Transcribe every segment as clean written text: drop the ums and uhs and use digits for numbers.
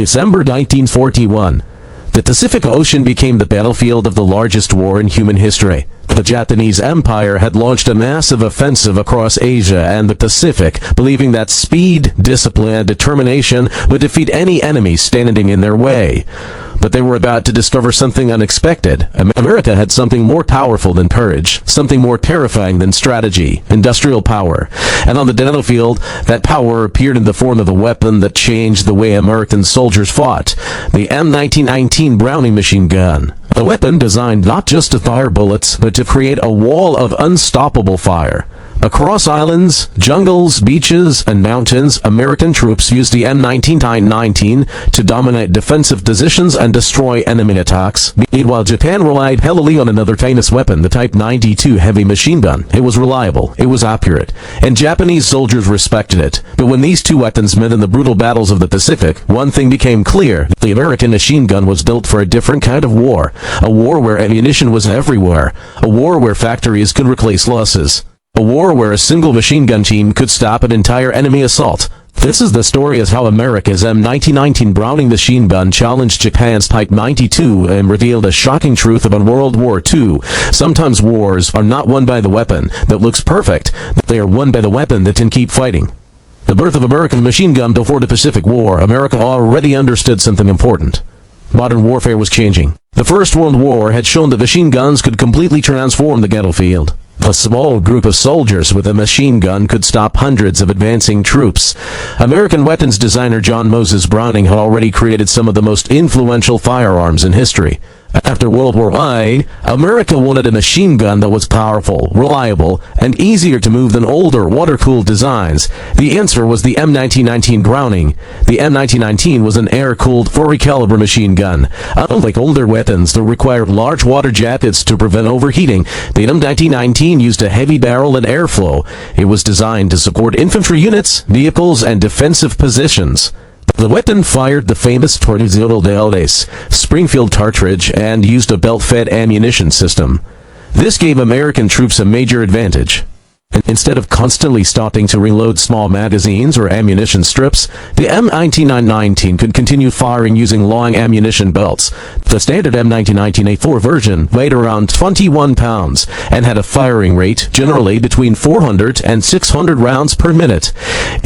December 1941. The Pacific Ocean became the battlefield of the largest war in human history. The Japanese Empire had launched a massive offensive across Asia and the Pacific, believing that speed, discipline, and determination would defeat any enemy standing in their way. But they were about to discover something unexpected. America had something more powerful than courage, something more terrifying than strategy, industrial power. And on the battlefield, that power appeared in the form of a weapon that changed the way American soldiers fought: the M1919 Browning machine gun. A weapon designed not just to fire bullets, but to create a wall of unstoppable fire. Across islands, jungles, beaches, and mountains, American troops used the M1919 to dominate defensive positions and destroy enemy attacks. Meanwhile, Japan relied heavily on another famous weapon, the Type 92 heavy machine gun. It was reliable, it was accurate, and Japanese soldiers respected it. But when these two weapons met in the brutal battles of the Pacific, one thing became clear: the American machine gun was built for a different kind of war. A war where ammunition was everywhere. A war where factories could replace losses. A war where a single machine gun team could stop an entire enemy assault. This is the story as how America's M1919 Browning machine gun challenged Japan's Type 92 and revealed a shocking truth about World War II. Sometimes wars are not won by the weapon that looks perfect. They are won by the weapon that can keep fighting. The birth of American machine gun before the Pacific War, America already understood something important. Modern warfare was changing. The First World War had shown that machine guns could completely transform the battlefield. A small group of soldiers with a machine gun could stop hundreds of advancing troops. American weapons designer John Moses Browning had already created some of the most influential firearms in history. After World War I, America wanted a machine gun that was powerful, reliable, and easier to move than older, water-cooled designs. The answer was the M1919 Browning. The M1919 was an air-cooled 40-caliber machine gun. Unlike older weapons that required large water jackets to prevent overheating, the M1919 used a heavy barrel and airflow. It was designed to support infantry units, vehicles, and defensive positions. The weapon fired the famous Tornillo de Aldes Springfield cartridge and used a belt-fed ammunition system. This gave American troops a major advantage. Instead of constantly stopping to reload small magazines or ammunition strips, the M1919 could continue firing using long ammunition belts. The standard M1919A4 version weighed around 21 pounds and had a firing rate generally between 400 and 600 rounds per minute.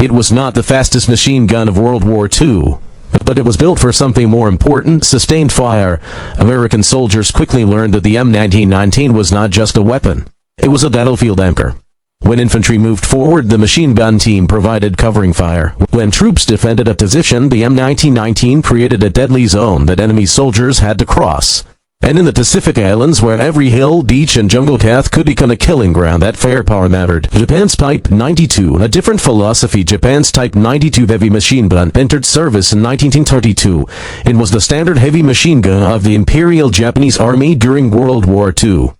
It was not the fastest machine gun of World War II, but it was built for something more important: sustained fire. American soldiers quickly learned that the M1919 was not just a weapon. It was a battlefield anchor. When infantry moved forward, the machine gun team provided covering fire. When troops defended a position, the M1919 created a deadly zone that enemy soldiers had to cross. And in the Pacific Islands, where every hill, beach, and jungle path could become a killing ground, that firepower mattered. Japan's Type 92, a different philosophy. Japan's Type 92 heavy machine gun entered service in 1932. It was the standard heavy machine gun of the Imperial Japanese Army during World War II.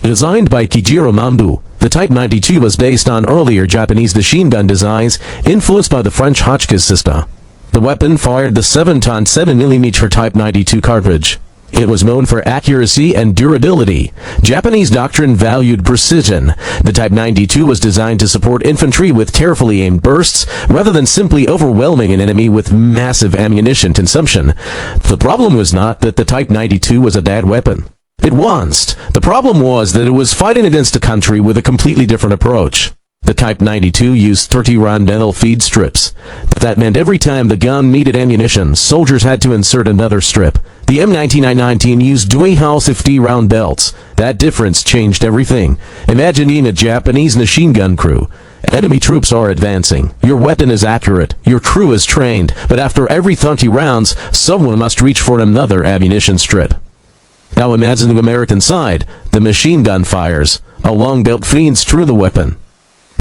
Designed by Kijiro Mambu, the Type 92 was based on earlier Japanese machine gun designs, influenced by the French Hotchkiss system. The weapon fired the 7-ton 7mm Type 92 cartridge. It was known for accuracy and durability. Japanese doctrine valued precision. The Type 92 was designed to support infantry with carefully aimed bursts, rather than simply overwhelming an enemy with massive ammunition consumption. The problem was not that the Type 92 was a bad weapon. It wasn't. The problem was that it was fighting against a country with a completely different approach. The Type 92 used 30-round metal feed strips. That meant every time the gun needed ammunition, soldiers had to insert another strip. The M1919 used WWII 50-round belts. That difference changed everything. Imagine being a Japanese machine gun crew. Enemy troops are advancing. Your weapon is accurate. Your crew is trained. But after every 30 rounds, someone must reach for another ammunition strip. Now imagine the American side. The machine gun fires. A long belt feeds through the weapon.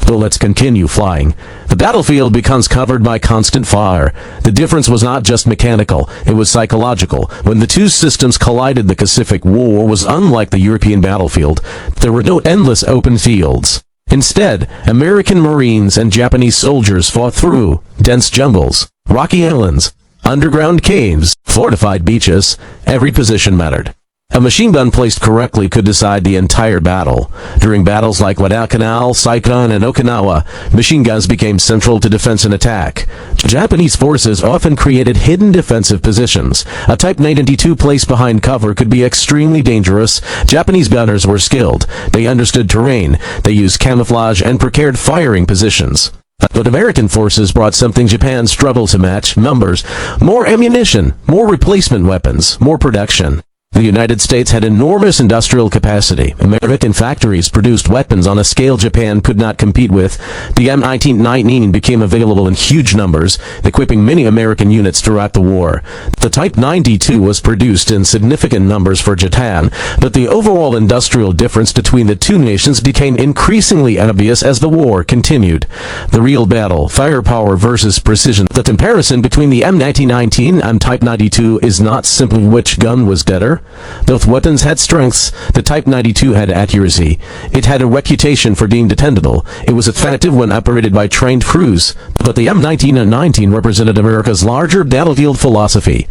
Bullets continue flying. The battlefield becomes covered by constant fire. The difference was not just mechanical, it was psychological. When the two systems collided, the Pacific War was unlike the European battlefield. There were no endless open fields. Instead, American Marines and Japanese soldiers fought through dense jungles, rocky islands, underground caves, fortified beaches. Every position mattered. A machine gun placed correctly could decide the entire battle. During battles like Guadalcanal, Saigon, and Okinawa, machine guns became central to defense and attack. Japanese forces often created hidden defensive positions. A Type 92 placed behind cover could be extremely dangerous. Japanese gunners were skilled. They understood terrain. They used camouflage and prepared firing positions. But American forces brought something Japan struggled to match: numbers. More ammunition, more replacement weapons, more production. The United States had enormous industrial capacity. American factories produced weapons on a scale Japan could not compete with. The M1919 became available in huge numbers, equipping many American units throughout the war. The Type 92 was produced in significant numbers for Japan, but the overall industrial difference between the two nations became increasingly obvious as the war continued. The real battle, firepower versus precision. The comparison between the M1919 and Type 92 is not simply which gun was better. Both weapons had strengths. The Type 92 had accuracy. It had a reputation for being dependable. It was effective when operated by trained crews. But the M1919 represented America's larger battlefield philosophy.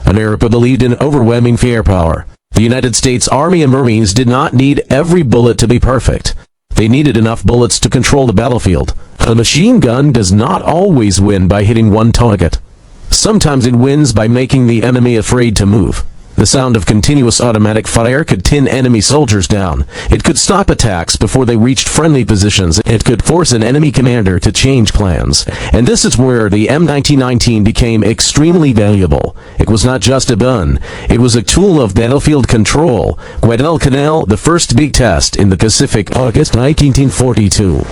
America believed in overwhelming firepower. The United States Army and Marines did not need every bullet to be perfect. They needed enough bullets to control the battlefield. A machine gun does not always win by hitting one target. Sometimes it wins by making the enemy afraid to move. The sound of continuous automatic fire could pin enemy soldiers down. It could stop attacks before they reached friendly positions. It could force an enemy commander to change plans. And this is where the M1919 became extremely valuable. It was not just a gun. It was a tool of battlefield control. Guadalcanal, the first big test in the Pacific, August 1942.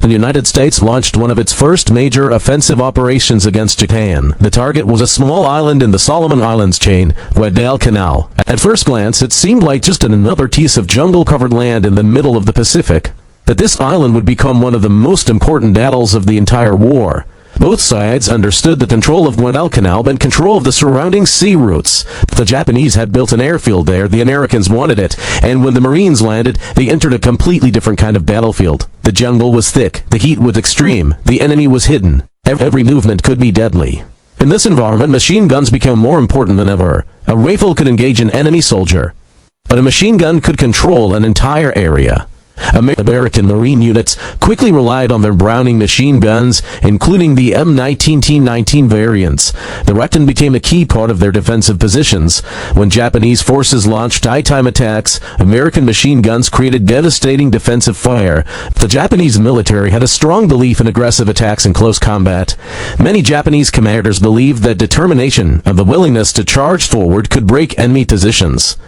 The United States launched one of its first major offensive operations against Japan. The target was a small island in the Solomon Islands chain, Guadalcanal. At first glance, it seemed like just another piece of jungle-covered land in the middle of the Pacific. But this island would become one of the most important battles of the entire war. Both sides understood the control of Guadalcanal meant control of the surrounding sea routes. The Japanese had built an airfield there, the Americans wanted it, and when the Marines landed, they entered a completely different kind of battlefield. The jungle was thick, the heat was extreme, the enemy was hidden. Every movement could be deadly. In this environment, machine guns became more important than ever. A rifle could engage an enemy soldier, but a machine gun could control an entire area. American Marine units quickly relied on their Browning machine guns, including the M1919 variants. The weapon became a key part of their defensive positions. When Japanese forces launched nighttime attacks, American machine guns created devastating defensive fire. The Japanese military had a strong belief in aggressive attacks in close combat. Many Japanese commanders believed that determination and the willingness to charge forward could break enemy positions.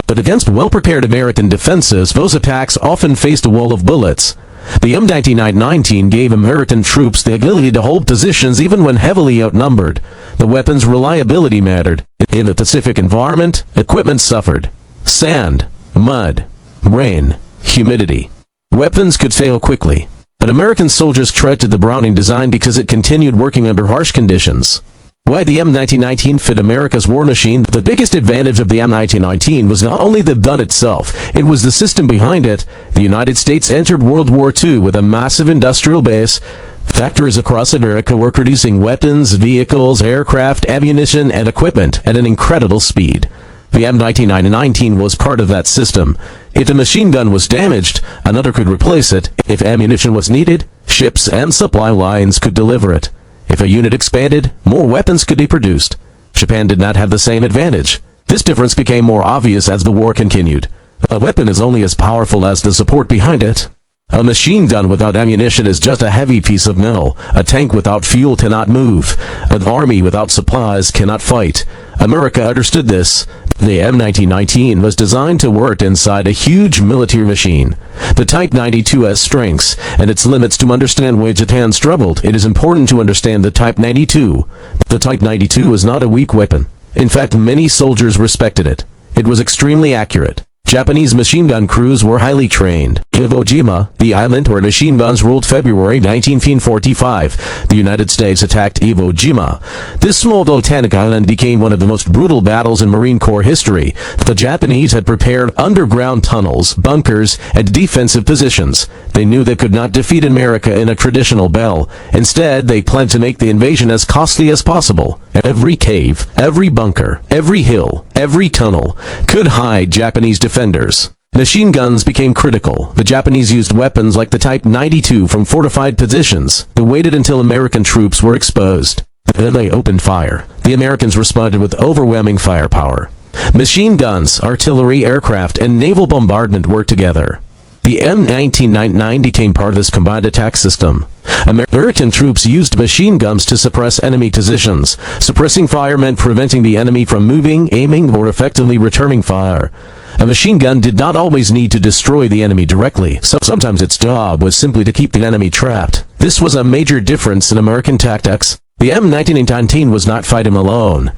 But against well-prepared American defenses, those attacks often faced a wall of bullets. The M1919 gave American troops the ability to hold positions even when heavily outnumbered. The weapon's reliability mattered. In the Pacific environment, equipment suffered. Sand, mud, rain, humidity. Weapons could fail quickly. But American soldiers trusted the Browning design because it continued working under harsh conditions. Why the M1919 fit America's war machine? The biggest advantage of the M1919 was not only the gun itself, it was the system behind it. The United States entered World War II with a massive industrial base. Factories across America were producing weapons, vehicles, aircraft, ammunition, and equipment at an incredible speed. The M1919 was part of that system. If a machine gun was damaged, another could replace it. If ammunition was needed, ships and supply lines could deliver it. If a unit expanded, more weapons could be produced. Japan did not have the same advantage. This difference became more obvious as the war continued. A weapon is only as powerful as the support behind it. A machine gun without ammunition is just a heavy piece of metal. A tank without fuel cannot move. An army without supplies cannot fight. America understood this. The M1919 was designed to work inside a huge military machine. The Type 92 has strengths and its limits. To understand why Japan struggled, it is important to understand the Type 92. The Type 92 was not a weak weapon. In fact, many soldiers respected it. It was extremely accurate. Japanese machine gun crews were highly trained. Iwo Jima, the island where machine guns ruled, February 1945. The United States attacked Iwo Jima. This small volcanic island became one of the most brutal battles in Marine Corps history. The Japanese had prepared underground tunnels, bunkers, and defensive positions. They knew they could not defeat America in a traditional battle. Instead, they planned to make the invasion as costly as possible. Every cave, every bunker, every hill, every tunnel could hide Japanese defenders. Machine guns became critical. The Japanese used weapons like the Type 92 from fortified positions. They waited until American troops were exposed. Then they opened fire. The Americans responded with overwhelming firepower. Machine guns, artillery, aircraft, and naval bombardment worked together. The M1919 became part of this combined attack system. American troops used machine guns to suppress enemy positions. Suppressing fire meant preventing the enemy from moving, aiming, or effectively returning fire. A machine gun did not always need to destroy the enemy directly. Sometimes its job was simply to keep the enemy trapped. This was a major difference in American tactics. The M1919 was not fighting alone.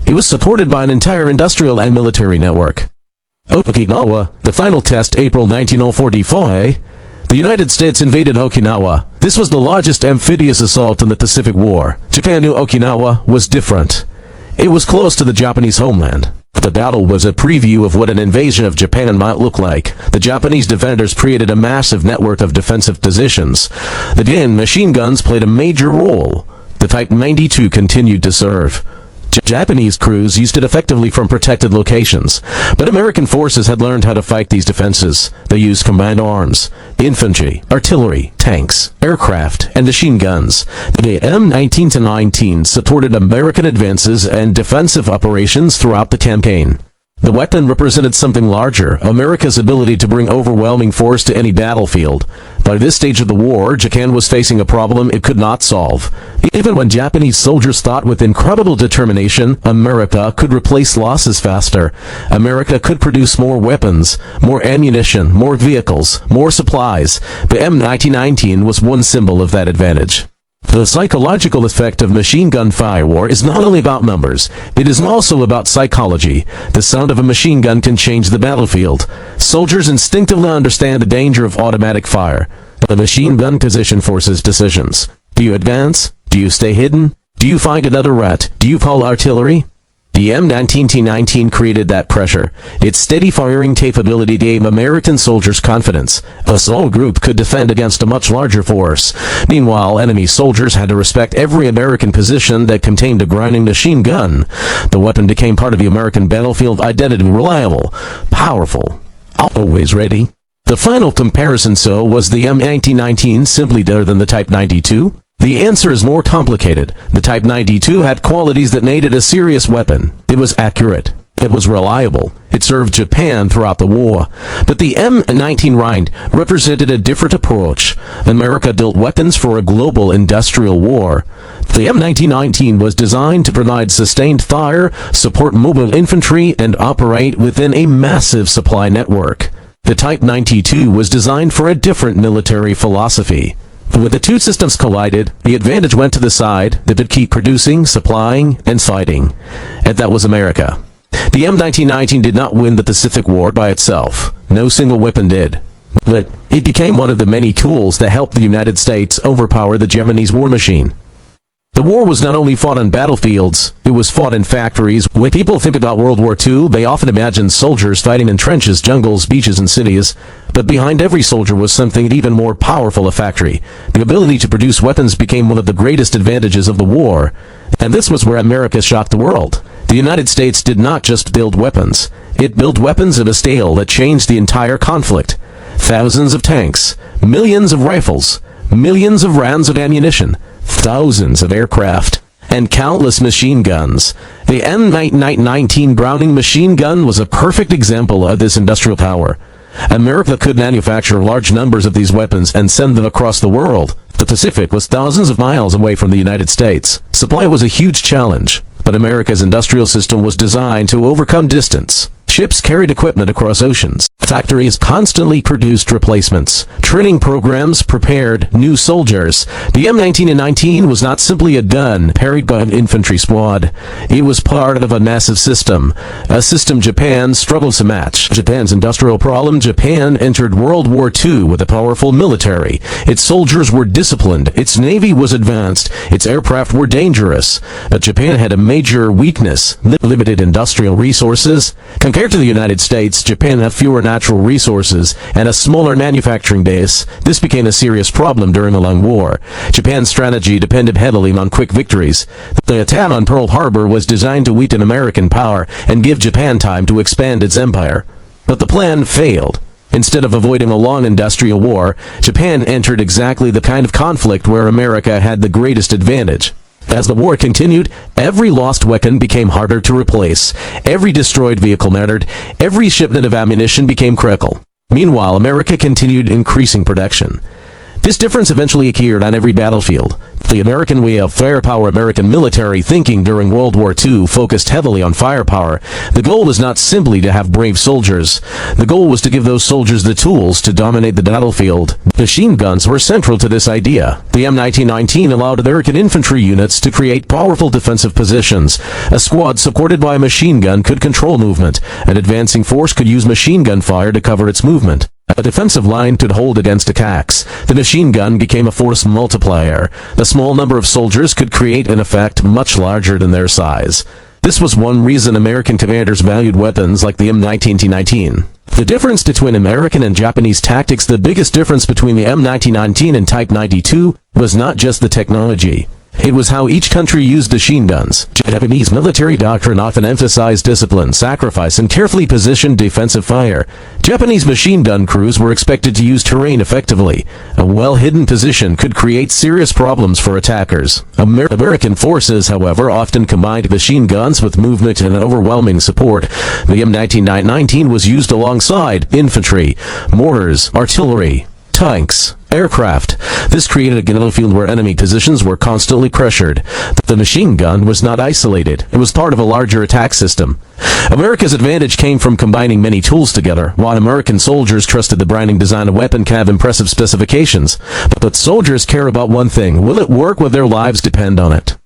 It was supported by an entire industrial and military network. Okinawa, the final test, April 1945. The United States invaded Okinawa. This was the largest amphibious assault in the Pacific War. Japan knew Okinawa was different. It was close to the Japanese homeland. The battle was a preview of what an invasion of Japan might look like. The Japanese defenders created a massive network of defensive positions. Again, machine guns played a major role. The Type 92 continued to serve. Japanese crews used it effectively from protected locations, but American forces had learned how to fight these defenses. They used combined arms, infantry, artillery, tanks, aircraft, and machine guns. The M1919 supported American advances and defensive operations throughout the campaign. The weapon represented something larger, America's ability to bring overwhelming force to any battlefield. By this stage of the war, Japan was facing a problem it could not solve. Even when Japanese soldiers thought with incredible determination America could replace losses faster, America could produce more weapons, more ammunition, more vehicles, more supplies. The M1919 was one symbol of that advantage. The psychological effect of machine gun fire war is not only about numbers, it is also about psychology. The sound of a machine gun can change the battlefield. Soldiers instinctively understand the danger of automatic fire. The machine gun position forces decisions. Do you advance? Do you stay hidden? Do you find another route? Do you call artillery? The M1919 created that pressure. Its steady firing capability gave American soldiers confidence. A small group could defend against a much larger force. Meanwhile, enemy soldiers had to respect every American position that contained a grinding machine gun. The weapon became part of the American battlefield identity, reliable, powerful, always ready. The final comparison, so, was the M1919 simply better than the Type 92? The answer is more complicated. The Type 92 had qualities that made it a serious weapon. It was accurate. It was reliable. It served Japan throughout the war. But the M1919 represented a different approach. America built weapons for a global industrial war. The M1919 was designed to provide sustained fire, support mobile infantry, and operate within a massive supply network. The Type 92 was designed for a different military philosophy. When the two systems collided, the advantage went to the side that could keep producing, supplying, and fighting. And that was America. The M1919 did not win the Pacific War by itself. No single weapon did. But it became one of the many tools that helped the United States overpower the Japanese war machine. The war was not only fought on battlefields, it was fought in factories. When people think about World War II, they often imagine soldiers fighting in trenches, jungles, beaches, and cities. But behind every soldier was something even more powerful, a factory. The ability to produce weapons became one of the greatest advantages of the war. And this was where America shocked the world. The United States did not just build weapons. It built weapons at a scale that changed the entire conflict. Thousands of tanks, millions of rifles, millions of rounds of ammunition, thousands of aircraft, and countless machine guns. The M1919 Browning machine gun was a perfect example of this industrial power. America could manufacture large numbers of these weapons and send them across the world. The Pacific was thousands of miles away from the United States. Supply was a huge challenge, but America's industrial system was designed to overcome distance. Ships carried equipment across oceans. Factories constantly produced replacements. Training programs prepared new soldiers. The M1919 was not simply a gun carried by an infantry squad. It was part of a massive system, a system Japan struggled to match. Japan's industrial problem: Japan entered World War II with a powerful military. Its soldiers were disciplined. Its navy was advanced. Its aircraft were dangerous. But Japan had a major weakness: limited industrial resources. Compared Compared to the United States, Japan had fewer natural resources and a smaller manufacturing base. This became a serious problem during the long war. Japan's strategy depended heavily on quick victories. The attack on Pearl Harbor was designed to weaken American power and give Japan time to expand its empire. But the plan failed. Instead of avoiding a long industrial war, Japan entered exactly the kind of conflict where America had the greatest advantage. As the war continued, every lost weapon became harder to replace. Every destroyed vehicle mattered. Every shipment of ammunition became critical. Meanwhile, America continued increasing production. This difference eventually appeared on every battlefield. The American way of firepower, American military thinking during World War II focused heavily on firepower. The goal was not simply to have brave soldiers. The goal was to give those soldiers the tools to dominate the battlefield. Machine guns were central to this idea. The M1919 allowed American infantry units to create powerful defensive positions. A squad supported by a machine gun could control movement. An advancing force could use machine gun fire to cover its movement. A defensive line could hold against attacks. The machine gun became a force multiplier. The small number of soldiers could create an effect much larger than their size. This was one reason American commanders valued weapons like the M1919. The difference between American and Japanese tactics, the biggest difference between the M1919 and Type 92, was not just the technology. It was how each country used machine guns. Japanese military doctrine often emphasized discipline, sacrifice, and carefully positioned defensive fire. Japanese machine gun crews were expected to use terrain effectively. A well-hidden position could create serious problems for attackers. American forces, however, often combined machine guns with movement and overwhelming support. The M1919 was used alongside infantry, mortars, artillery, tanks, aircraft. This created a battlefield where enemy positions were constantly pressured. The machine gun was not isolated. It was part of a larger attack system. America's advantage came from combining many tools together. While American soldiers trusted the Browning design, a weapon can have impressive specifications. But soldiers care about one thing: will it work when their lives depend on it?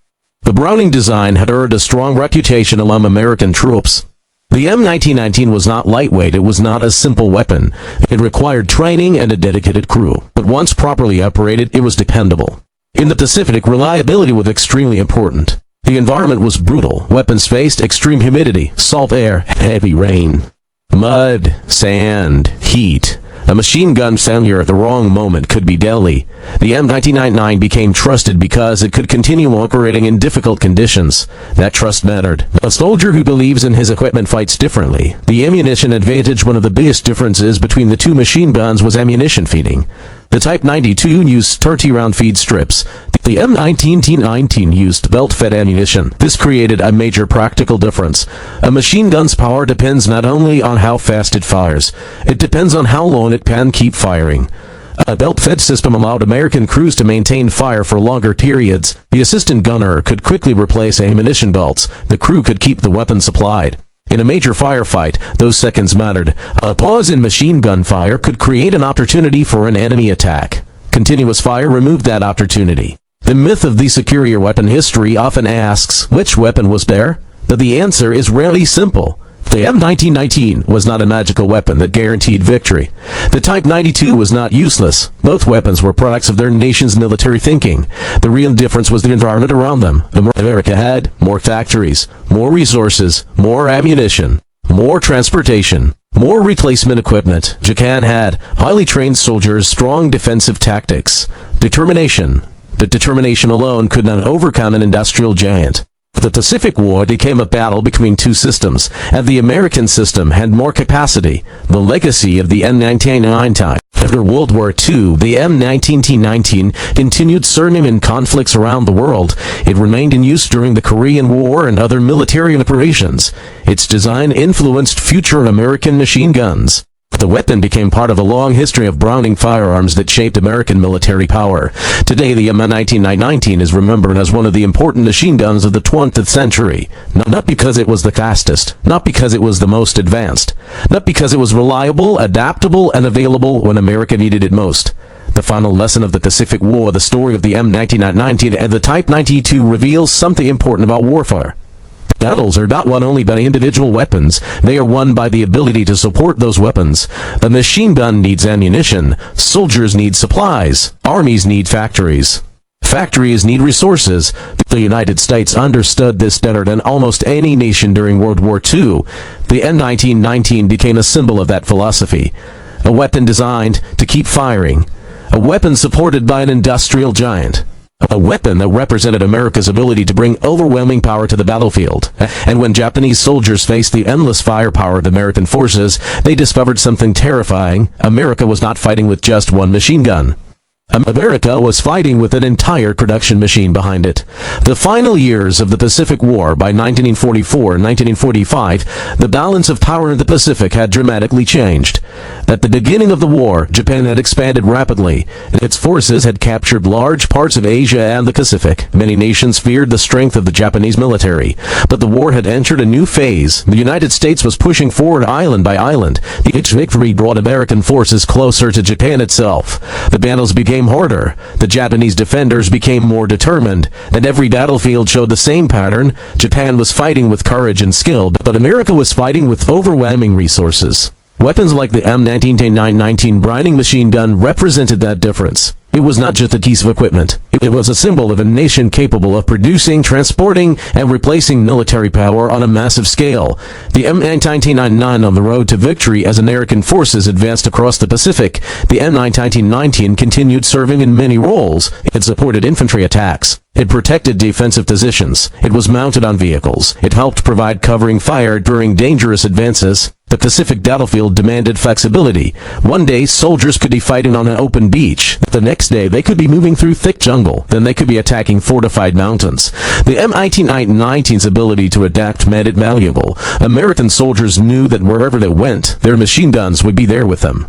The Browning design had earned a strong reputation among American troops. The M1919 was not lightweight. It was not a simple weapon. It required training and a dedicated crew. But once properly operated, it was dependable. In the Pacific, reliability was extremely important. The environment was brutal. Weapons faced extreme humidity, salt air, heavy rain, mud, sand, heat. A machine gun failure at the wrong moment could be deadly. The M1919 became trusted because it could continue operating in difficult conditions. That trust mattered. A soldier who believes in his equipment fights differently. The ammunition advantage. One of the biggest differences between the two machine guns was ammunition feeding. The Type 92 used 30-round feed strips. The M1919 used belt-fed ammunition. This created a major practical difference. A machine gun's power depends not only on how fast it fires, it depends on how long it can keep firing. A belt-fed system allowed American crews to maintain fire for longer periods. The assistant gunner could quickly replace ammunition belts. The crew could keep the weapon supplied. In a major firefight, those seconds mattered. A pause in machine gun fire could create an opportunity for an enemy attack. Continuous fire removed that opportunity. The myth of the superior weapon. History often asks, which weapon was better? But the answer is rarely simple. The M1919 was not a magical weapon that guaranteed victory. The Type 92 was not useless. Both weapons were products of their nation's military thinking. The real difference was the environment around them. America had more factories, more resources, more ammunition, more transportation, more replacement equipment. Japan had highly trained soldiers, strong defensive tactics, determination. But determination alone could not overcome an industrial giant. The Pacific War became a battle between two systems, and the American system had more capacity. The legacy of the M1919. After World War II, the M1919 continued serving in conflicts around the world. It remained in use during the Korean War and other military operations. Its design influenced future American machine guns. The weapon became part of a long history of Browning firearms that shaped American military power. Today, the M1919 is remembered as one of the important machine guns of the 20th century. Not because it was the fastest, not because it was the most advanced, not because it was reliable, adaptable, and available when America needed it most. The final lesson of the Pacific War, the story of the M1919 and the Type 92, reveals something important about warfare. Battles are not won only by individual weapons. They are won by the ability to support those weapons. The machine gun needs ammunition. Soldiers need supplies. Armies need factories. Factories need resources. The United States understood this better than almost any nation during World War II. The M1919 became a symbol of that philosophy. A weapon designed to keep firing. A weapon supported by an industrial giant. A weapon that represented America's ability to bring overwhelming power to the battlefield. And when Japanese soldiers faced the endless firepower of American forces, they discovered something terrifying. America was not fighting with just one machine gun. America was fighting with an entire production machine behind it. The final years of the Pacific War, by 1944 and 1945, the balance of power in the Pacific had dramatically changed. At the beginning of the war, Japan had expanded rapidly. Its forces had captured large parts of Asia and the Pacific. Many nations feared the strength of the Japanese military. But the war had entered a new phase. The United States was pushing forward island by island. Each victory brought American forces closer to Japan itself. The battles became harder. The Japanese defenders became more determined, and every battlefield showed the same pattern. Japan was fighting with courage and skill, but America was fighting with overwhelming resources. Weapons like the M1919 Browning machine gun represented that difference. It was not just a piece of equipment. It was a symbol of a nation capable of producing, transporting, and replacing military power on a massive scale. The M1919 on the road to victory as American forces advanced across the Pacific. The M1919 continued serving in many roles. It supported infantry attacks. It protected defensive positions. It was mounted on vehicles. It helped provide covering fire during dangerous advances. The Pacific battlefield demanded flexibility. One day, soldiers could be fighting on an open beach. The next day, they could be moving through thick jungle. Then they could be attacking fortified mountains. The M1919's ability to adapt made it valuable. American soldiers knew that wherever they went, their machine guns would be there with them.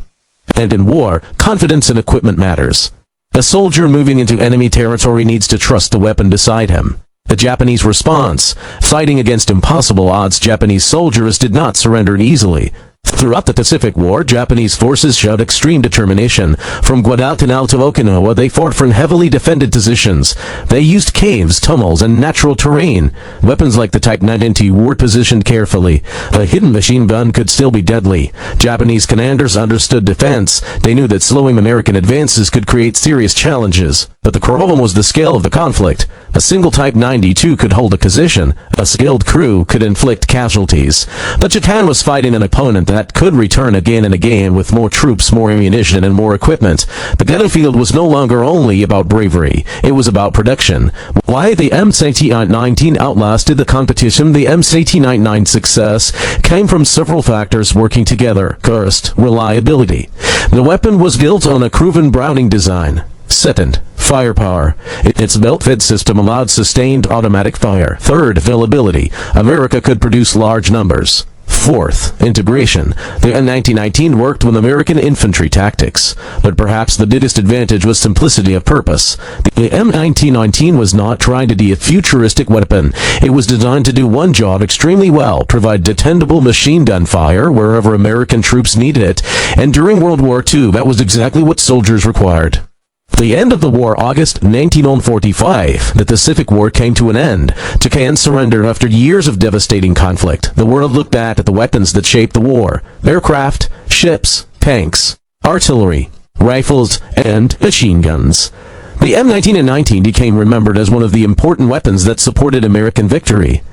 And in war, confidence in equipment matters. A soldier moving into enemy territory needs to trust the weapon beside him. The Japanese response. Fighting against impossible odds, Japanese soldiers did not surrender easily. Throughout the Pacific War, Japanese forces showed extreme determination. From Guadalcanal to Okinawa, they fought from heavily defended positions. They used caves, tunnels, and natural terrain. Weapons like the Type 9NT were positioned carefully. A hidden machine gun could still be deadly. Japanese commanders understood defense. They knew that slowing American advances could create serious challenges. But the problem was the scale of the conflict. A single Type 92 could hold a position. A skilled crew could inflict casualties. But Japan was fighting an opponent that could return again and again with more troops, more ammunition, and more equipment. The battlefield was no longer only about bravery. It was about production. Why the M1919 outlasted the competition, the M1919 success came from several factors working together. First, reliability. The weapon was built on a proven Browning design. Second, firepower. Its belt-fed system allowed sustained automatic fire. Third, availability. America could produce large numbers. Fourth, integration. The M1919 worked with American infantry tactics, but perhaps the biggest advantage was simplicity of purpose. The M1919 was not trying to be a futuristic weapon. It was designed to do one job extremely well, provide dependable machine gun fire wherever American troops needed it, and during World War II, that was exactly what soldiers required. The end of the war, August 1945, the Pacific War came to an end. Japan surrendered after years of devastating conflict. The world looked back at the weapons that shaped the war. Aircraft, ships, tanks, artillery, rifles, and machine guns. The M1919 became remembered as one of the important weapons that supported American victory.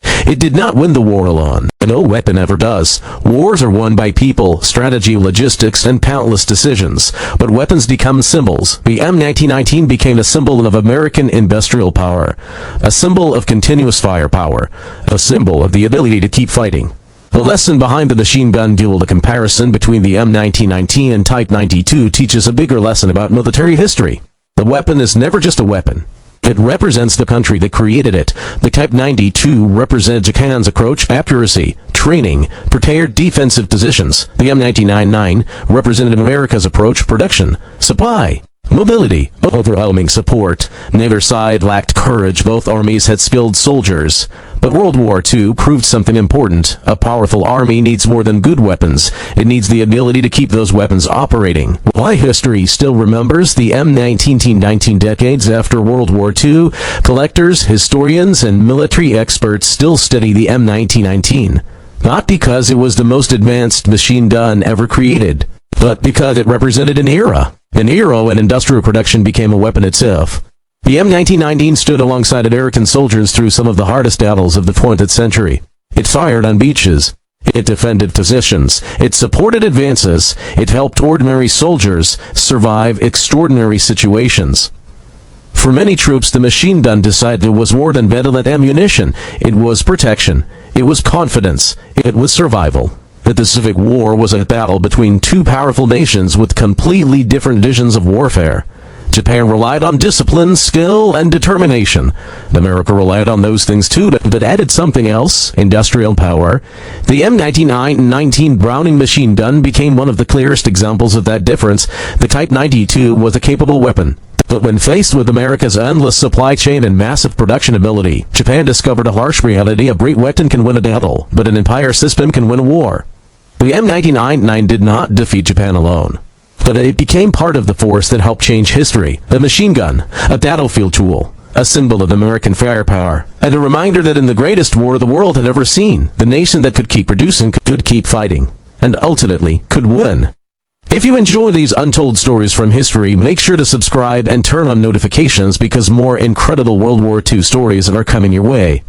It did not win the war alone. No weapon ever does. Wars are won by people, strategy, logistics, and countless decisions. But weapons become symbols. The M1919 became a symbol of American industrial power, a symbol of continuous firepower, a symbol of the ability to keep fighting. The lesson behind the machine gun duel, the comparison between the M1919 and Type 92, teaches a bigger lesson about military history. The weapon is never just a weapon. It represents the country that created it. The Type 92 represents Japan's approach, accuracy, training, prepared defensive positions. The M1919 represented America's approach, production, supply, mobility, overwhelming support. Neither side lacked courage. Both armies had skilled soldiers. But World War II proved something important. A powerful army needs more than good weapons. It needs the ability to keep those weapons operating. Why history still remembers the M1919 decades after World War II, collectors, historians, and military experts still study the M1919. Not because it was the most advanced machine gun ever created, but because it represented an era when industrial production became a weapon itself. The M1919 stood alongside American soldiers through some of the hardest battles of the 20th century. It fired on beaches. It defended positions. It supported advances. It helped ordinary soldiers survive extraordinary situations. For many troops, the machine gun decided it was more than battle and ammunition. It was protection. It was confidence. It was survival. The Pacific War was a battle between two powerful nations with completely different visions of warfare. Japan relied on discipline, skill, and determination. America relied on those things too, but added something else, industrial power. The M1919 Browning machine gun became one of the clearest examples of that difference. The Type 92 was a capable weapon. But when faced with America's endless supply chain and massive production ability, Japan discovered a harsh reality: a great weapon can win a battle, but an entire system can win a war. The M1919 did not defeat Japan alone, but it became part of the force that helped change history. The machine gun, a battlefield tool, a symbol of American firepower, and a reminder that in the greatest war the world had ever seen, the nation that could keep producing could keep fighting, and ultimately could win. If you enjoy these untold stories from history, make sure to subscribe and turn on notifications, because more incredible World War II stories are coming your way.